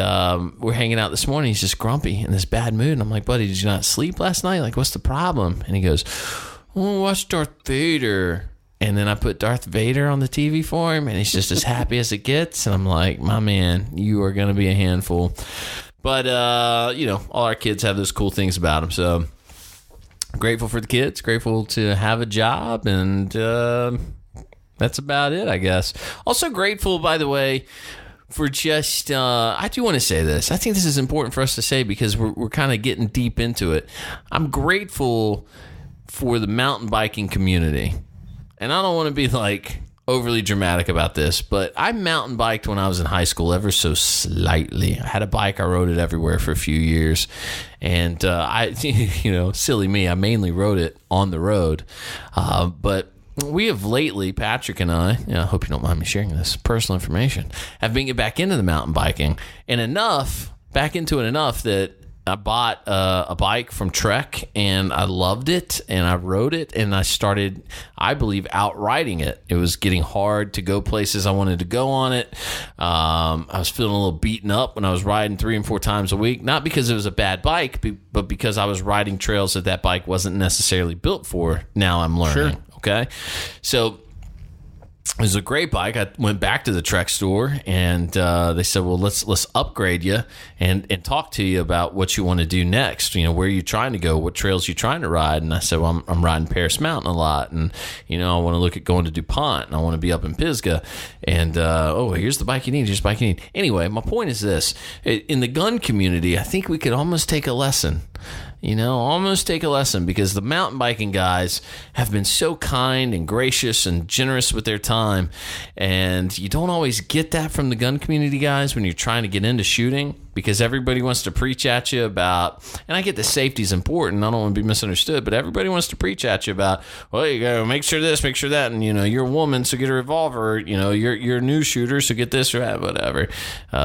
we're hanging out this morning. He's just grumpy in this bad mood. And I'm like, buddy, did you not sleep last night? Like, what's the problem? And he goes, oh, watch Darth Vader. And then I put Darth Vader on the TV for him, and he's just as happy as it gets. And I'm like, my man, you are going to be a handful. But, all our kids have those cool things about them. So grateful for the kids, grateful to have a job, and that's about it, I guess. Also grateful, by the way, for just, I do want to say this. I think this is important for us to say because we're kind of getting deep into it. I'm grateful for the mountain biking community. And I don't want to be like overly dramatic about this, but I mountain biked when I was in high school ever so slightly. I had a bike. I rode it everywhere for a few years. And silly me, I mainly rode it on the road. But we have lately, Patrick and I hope you don't mind me sharing this personal information, have been getting back into the mountain biking and back into it enough that I bought a bike from Trek, and I loved it, and I rode it, and I started, I believe, out-riding it. It was getting hard to go places I wanted to go on it. I was feeling a little beaten up when I was riding 3 and 4 times a week, not because it was a bad bike, but because I was riding trails that bike wasn't necessarily built for. Now I'm learning. Sure. Okay? So it was a great bike. I went back to the Trek store, and they said, well, let's upgrade you and talk to you about what you want to do next. Where are you trying to go? What trails you trying to ride? And I said, well, I'm riding Paris Mountain a lot, and I want to look at going to DuPont, and I want to be up in Pisgah. And here's the bike you need. Here's the bike you need. Anyway, my point is this: in the gun community, I think we could almost take a lesson almost take a lesson, because the mountain biking guys have been so kind and gracious and generous with their time. And you don't always get that from the gun community guys when you're trying to get into shooting, because everybody wants to preach at you about, and I get that safety is important, I don't want to be misunderstood, but everybody wants to preach at you about, well, you gotta make sure this, make sure that, and you're a woman, so get a revolver, you're a new shooter, so get this or that, whatever.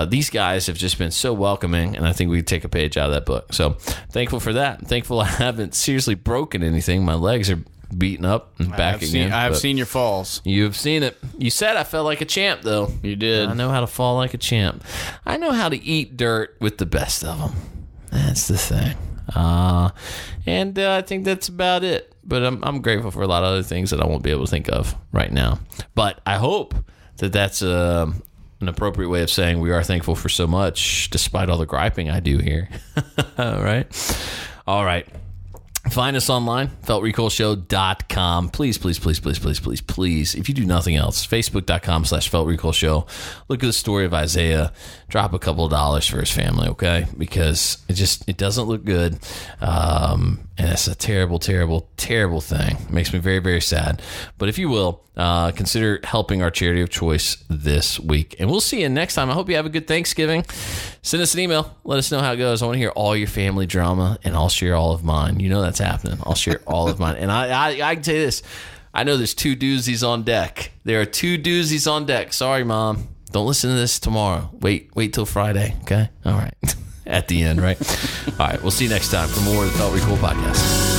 These guys have just been so welcoming, and I think we take a page out of that book. So thankful for that. I'm thankful I haven't seriously broken anything. My legs are beaten up and back again. I have seen your falls. You've seen it. You said I felt like a champ, though. You did. I know how to fall like a champ. I know how to eat dirt with the best of them. That's the thing. And I think that's about it. But I'm grateful for a lot of other things that I won't be able to think of right now. But I hope that that's an appropriate way of saying we are thankful for so much, despite all the griping I do here. All right. Find us online, feltrecoilshow.com. Please, if you do nothing else, facebook.com/feltrecoilshow. Look at the story of Isaiah. Drop a couple of dollars for his family, okay? Because it doesn't look good. And it's a terrible, terrible, terrible thing. It makes me very, very sad. But if you will, consider helping our charity of choice this week. And we'll see you next time. I hope you have a good Thanksgiving. Send us an email. Let us know how it goes. I want to hear all your family drama, and I'll share all of mine. That's happening. I'll share all of mine. And I can tell you this. I know there's 2 doozies on deck. There are 2 doozies on deck. Sorry, Mom. Don't listen to this tomorrow. Wait till Friday, okay? All right. At the end, right? All right. We'll see you next time for more of the Felt Recoil podcast.